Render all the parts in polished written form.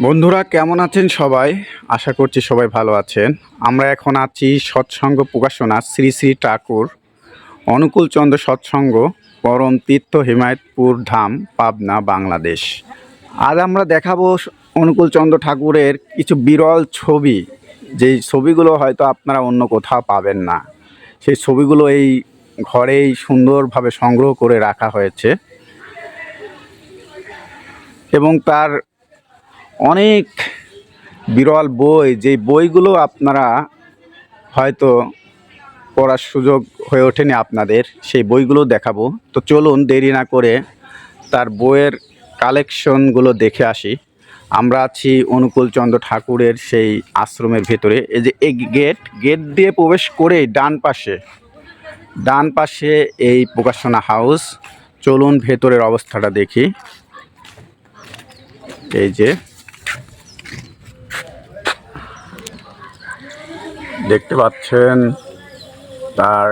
বন্ধুরা কেমন আছেন সবাই? আশা করছি সবাই ভালো আছেন। আমরা এখন আছি সৎসঙ্গ প্রকাশনা শ্রী শ্রী ঠাকুর অনুকূল চন্দ্র সৎসঙ্গ পরম তীর্থ হিমায়তপুর ধাম, পাবনা, বাংলাদেশ। আজ আমরা দেখাবো অনুকূল চন্দ্র ঠাকুরের কিছু বিরল ছবি, যেই ছবিগুলো হয়তো আপনারা অন্য কোথাও পাবেন না। সেই ছবিগুলো এই ঘরেই সুন্দরভাবে সংগ্রহ করে রাখা হয়েছে এবং তার অনেক বিরল বই, যেই বইগুলো আপনারা হয়তো পড়ার সুযোগ হয়ে ওঠেনি আপনাদের, সেই বইগুলো দেখাবো। তো চলুন দেরি না করে তার বইয়ের কালেকশনগুলো দেখে আসি। আমরা আছি অনুকূল চন্দ্র ঠাকুরের সেই আশ্রমের ভেতরে। এই যে এই গেট দিয়ে প্রবেশ করে ডান পাশে এই প্রকাশনা হাউস। চলুন ভেতরের অবস্থাটা দেখি। এই যে দেখতে পাচ্ছেন তার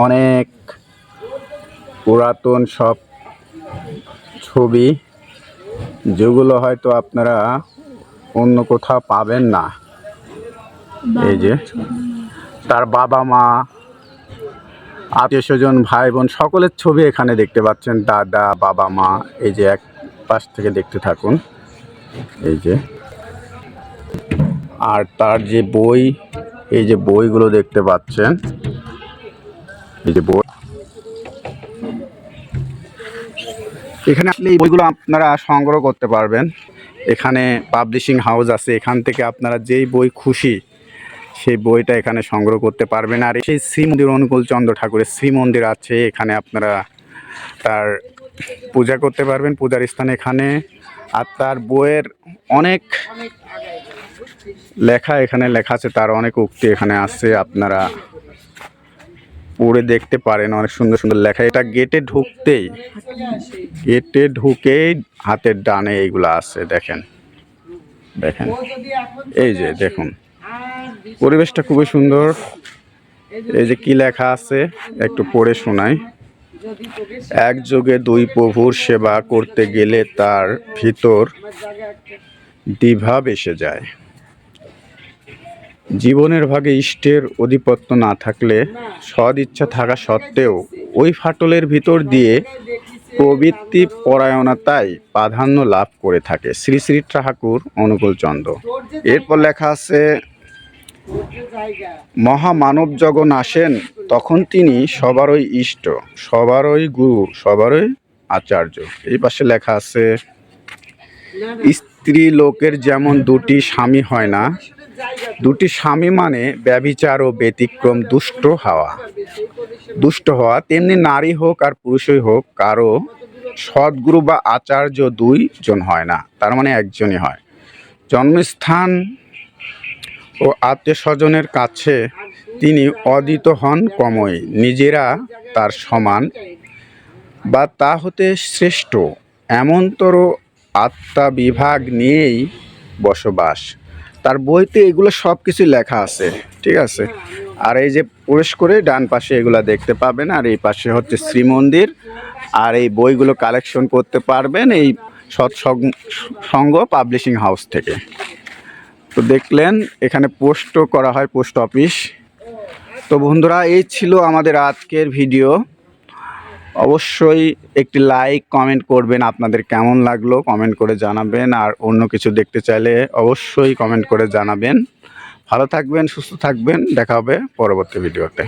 অনেক পুরাতন সব ছবি, যেগুলো হয়তো আপনারা অন্য কোথাও পাবেন না। এই যে তার বাবা মা, আত্মীয় স্বজন, ভাই বোন সকলের ছবি এখানে দেখতে পাচ্ছেন। দাদা, বাবা মা। এই যে এক পাশ থেকে দেখতে থাকুন। এই যে আর তার যে বই, এই যে বইগুলো দেখতে পাচ্ছেন। এই যে বই, এখানে আসলে এই বইগুলো আপনারা সংগ্রহ করতে পারবেন। এখানে পাবলিশিং হাউস আছে, এখান থেকে আপনারা যেই বই খুশি সেই বইটা এখানে সংগ্রহ করতে পারবেন। আর সেই শ্রী মন্দির, অনুকূল চন্দ্র ঠাকুরের শ্রী মন্দির আছে, এখানে আপনারা তার পূজা করতে পারবেন, পূজার স্থান এখানে। আর তার বইয়ের অনেক লেখা এখানে লেখা আছে, তার অনেক উক্তি এখানে আছে, আপনারা পড়ে দেখতে পারেন। অনেক সুন্দর সুন্দর লেখা। এটা গেটে ঢুকেই হাতের ডানে এইগুলো আছে, দেখেন। এই যে দেখুন, পরিবেশটা খুবই সুন্দর। এই যে কি লেখা আছে একটু পড়ে শোনাই। একযোগে দুই প্রভুর সেবা করতে গেলে তার ভিতর দ্বিভাব এসে যায়। জীবনের ভাগে ইষ্টের অধিপত্য না থাকলে, সদ ইচ্ছা থাকা সত্ত্বেও ওই ফাটলের ভিতর দিয়ে প্রবৃত্তি পরায়ণতাই প্রাধান্য লাভ করে থাকে। শ্রী শ্রী ঠাকুর অনুকূল চন্দ্র। এরপর লেখা আছে, মহামানব যখন আসেন তখন তিনি সবারই ইষ্ট, সবারই গুরু, সবারই আচার্য। এই পাশে লেখা আছে, স্ত্রী লোকের যেমন দুটি স্বামী হয় না, দুটি স্বামী মানে ব্যভিচার ও ব্যতিক্রম দুষ্ট হওয়া, তেমনি নারী হোক আর পুরুষই হোক, কারো সদ্গুরু বা আচার্য দুইজন হয় না, তার মানে একজনই হয়। জন্মস্থান ও আত্মীয় স্বজনের কাছে তিনি অদিত হন কমই, নিজেরা তার সমান বা তা হতে শ্রেষ্ঠ, এমনতর আত্মা বিভাগ নিয়েই বসবাস। তার বইতে এগুলো সব কিছু লেখা আছে, ঠিক আছে। আর এই যে প্রবেশ করে ডান পাশে এগুলা দেখতে পাবেন, আর এই পাশে হচ্ছে শ্রীমন্দির। আর এই বইগুলো কালেকশন করতে পারবেন এই সৎসঙ্গ পাবলিশিং হাউস থেকে। তো দেখলেন এখানে পোস্টও করা হয়, পোস্ট অফিস। তো বন্ধুরা, এই ছিল আমাদের আজকের ভিডিও। অবশ্যই একটি লাইক কমেন্ট করবেন, আপনাদের কেমন লাগলো কমেন্ট করে জানাবেন। আর অন্য কিছু দেখতে চাইলে অবশ্যই কমেন্ট করে জানাবেন। ভালো থাকবেন, সুস্থ থাকবেন, দেখা হবে পরবর্তী ভিডিওতে।